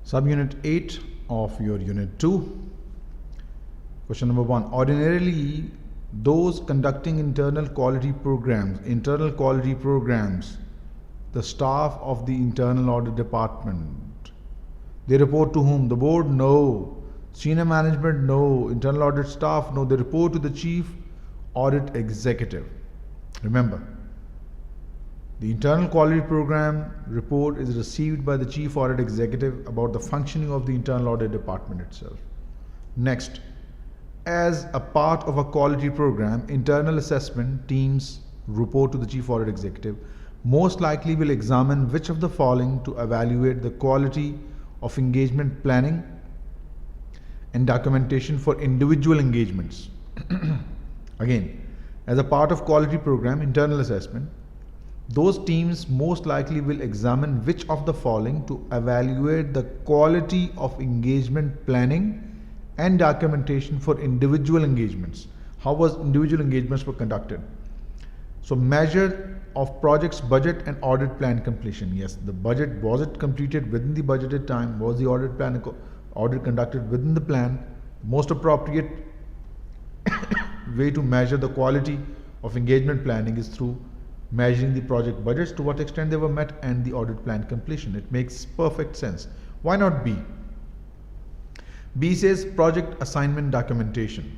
Subunit 8 of your Unit 2. Question number 1. Ordinarily, those conducting internal quality programs, the staff of the internal audit department, they report to whom? The board? No. Senior management? No. Internal audit staff? No. They report to the chief audit executive. Remember, the internal quality program report is received by the chief audit executive about the functioning of the internal audit department itself. Next, as a part of a quality program, internal assessment teams report to the chief audit executive. Most likely will examine which of the following to evaluate the quality of engagement planning and documentation for individual engagements. Again, as a part of quality program, internal assessment, those teams most likely will examine which of the following to evaluate the quality of engagement planning and documentation for individual engagements. How was individual engagements were conducted? So measure of project's budget and audit plan completion. Yes, the budget, was it completed within the budgeted time? Was the audit plan audit conducted within the plan? Most appropriate way to measure the quality of engagement planning is through measuring the project budgets, to what extent they were met, and the audit plan completion. It makes perfect sense. Why not B? B says project assignment documentation.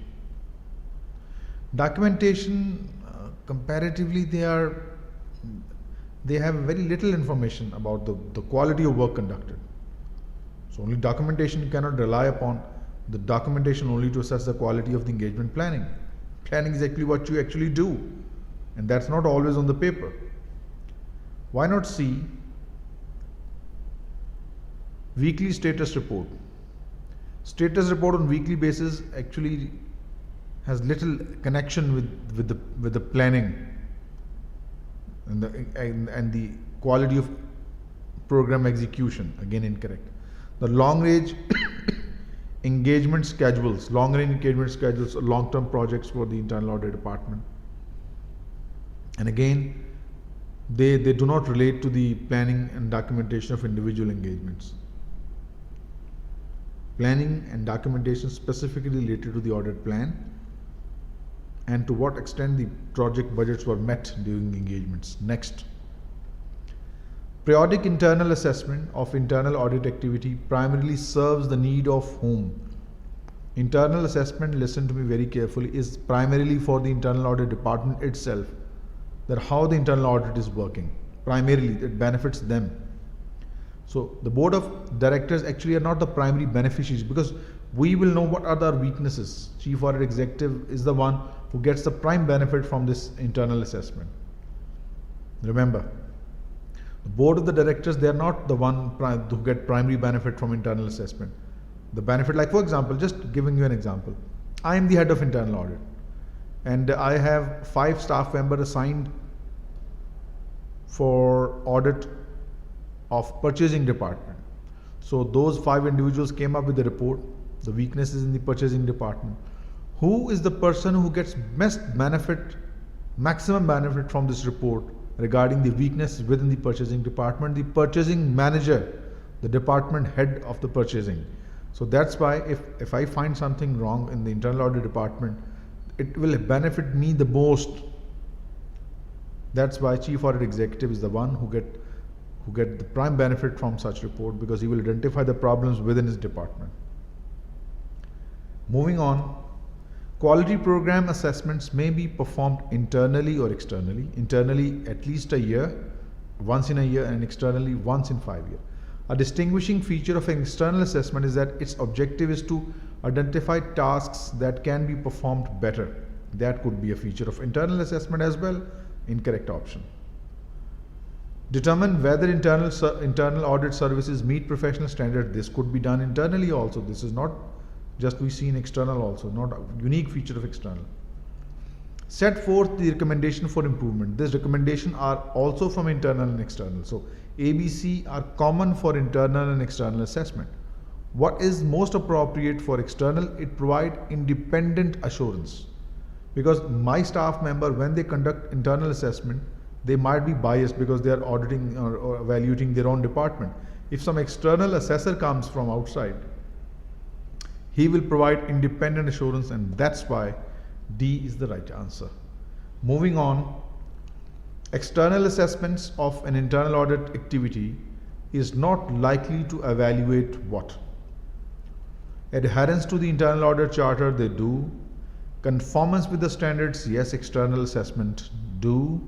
Documentation, comparatively, they have very little information about the quality of work conducted. So only documentation, you cannot rely upon the documentation only to assess the quality of the engagement planning. Planning is actually what you actually do, and that's not always on the paper. Why not C? Weekly status report. Status report on weekly basis actually has little connection with the planning and the quality of program execution. Again, incorrect. The long range engagement schedules, long-term projects for the internal audit department. And again, they do not relate to the planning and documentation of individual engagements. Planning and documentation specifically related to the audit plan and to what extent the project budgets were met during the engagements. Next, periodic internal assessment of internal audit activity primarily serves the need of whom? Internal assessment, listen to me very carefully, is primarily for the internal audit department itself, that how the internal audit is working. Primarily, it benefits them. So the board of directors actually are not the primary beneficiaries, because we will know what are their weaknesses. Chief audit executive is the one who gets the prime benefit from this internal assessment. Remember, the board of the directors, they are not the one who get primary benefit from internal assessment. The benefit, like for example, just giving you an example, I am the head of internal audit and I have 5 staff members assigned for audit of purchasing department. So those 5 individuals came up with the report, the weaknesses in the purchasing department. Who is the person who gets maximum benefit from this report regarding the weaknesses within the purchasing department? The purchasing manager, the department head of the purchasing. So that's why if I find something wrong in the internal audit department, it will benefit me the most. That's why chief audit executive is the one who get the prime benefit from such report, because he will identify the problems within his department. Moving on, quality program assessments may be performed internally or externally. Internally at least a year, once in a year, and externally once in 5 years. A distinguishing feature of an external assessment is that its objective is to identify tasks that can be performed better. That could be a feature of internal assessment as well. Incorrect option. Determine whether internal audit services meet professional standards. This could be done internally also. This is not just we see in external also, not a unique feature of external. Set forth the recommendation for improvement. These recommendations are also from internal and external. So ABC are common for internal and external assessment. What is most appropriate for external? It provides independent assurance. Because my staff member, when they conduct internal assessment, they might be biased because they are auditing or evaluating their own department. If some external assessor comes from outside, he will provide independent assurance, and that's why D is the right answer. Moving on, external assessments of an internal audit activity is not likely to evaluate what? Adherence to the internal audit charter, they do. Conformance with the standards, yes, external assessment do.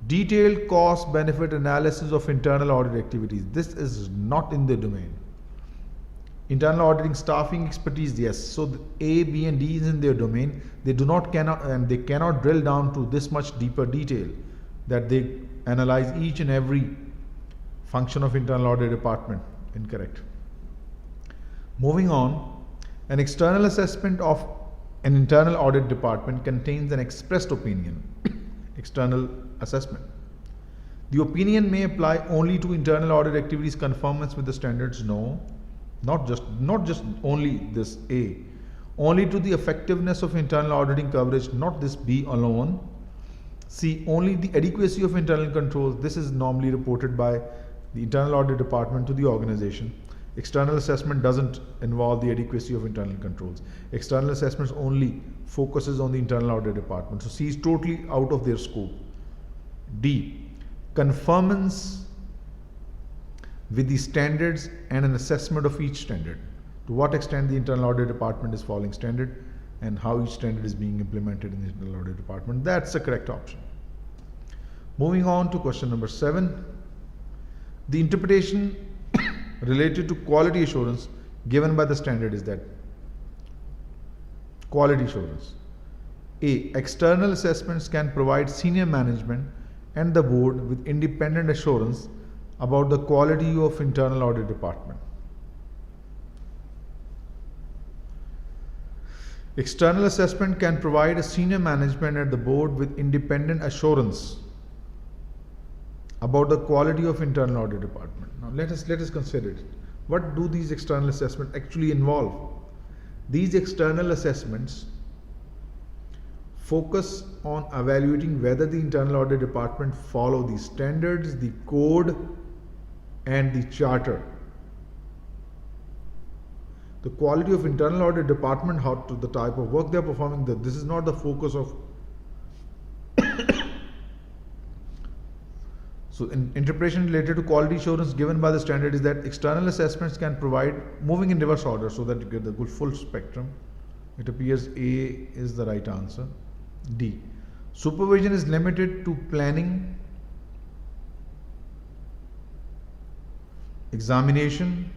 Detailed cost benefit analysis of internal audit activities, this is not in their domain. Internal auditing staffing expertise, yes. So the A, B and D is in their domain. They cannot drill down to this much deeper detail that they analyze each and every function of internal audit department. Incorrect. Moving on, an external assessment of an internal audit department contains an expressed opinion. External assessment. The opinion may apply only to internal audit activities conformance with the standards. No. Not just only this A, only to the effectiveness of internal auditing coverage, not this B alone. C, only the adequacy of internal controls. This is normally reported by the internal audit department to the organization. External assessment doesn't involve the adequacy of internal controls. External assessments only focuses on the internal audit department. So C is totally out of their scope. D, conformance with the standards and an assessment of each standard. To what extent the internal audit department is following standard and how each standard is being implemented in the internal audit department. That's the correct option. Moving on to question number 7. The interpretation related to quality assurance given by the standard is that quality assurance. A, external assessments can provide senior management and the board with independent assurance about the quality of internal audit department. External assessment can provide a senior management and the board with independent assurance about the quality of internal audit department. Now let us consider it. What do these external assessments actually involve? These external assessments focus on evaluating whether the internal audit department follow the standards, the code and the charter. The quality of internal audit department, how to the type of work they are performing, this is not the focus of. So interpretation related to quality assurance given by the standard is that external assessments can provide, moving in reverse order so that you get the full spectrum. It appears A is the right answer. D, supervision is limited to planning, examination,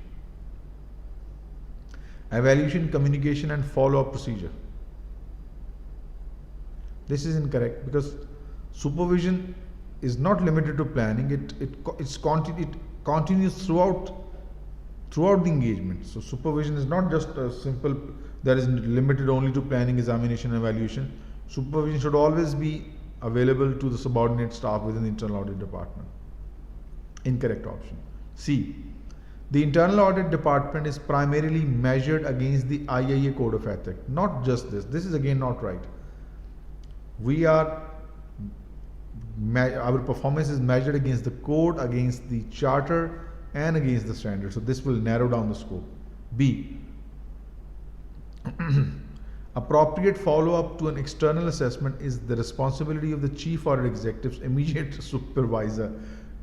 evaluation, communication and follow-up procedure. This is incorrect because supervision is not limited to planning. It continues throughout the engagement. So supervision is not just a simple that is limited only to planning, examination and evaluation. Supervision should always be available to the subordinate staff within the internal audit department. Incorrect option. C, the internal audit department is primarily measured against the IIA Code of Ethics. Not just this. This is again not right. Our performance is measured against the code, against the charter and against the standard. So this will narrow down the scope. B, appropriate follow-up to an external assessment is the responsibility of the Chief Audit Executive's immediate supervisor.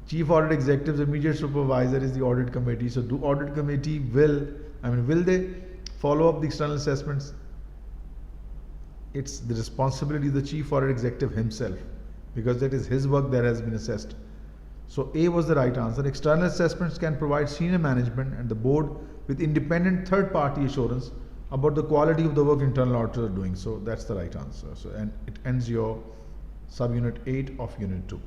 Chief Audit Executive's immediate supervisor is the audit committee. So do audit committee will they follow up the external assessments? It's the responsibility of the Chief Audit Executive himself because that is his work that has been assessed. So A was the right answer. External assessments can provide senior management and the board with independent third-party assurance about the quality of the work internal auditors are doing. So that's the right answer. So and it ends your subunit 8 of unit 2.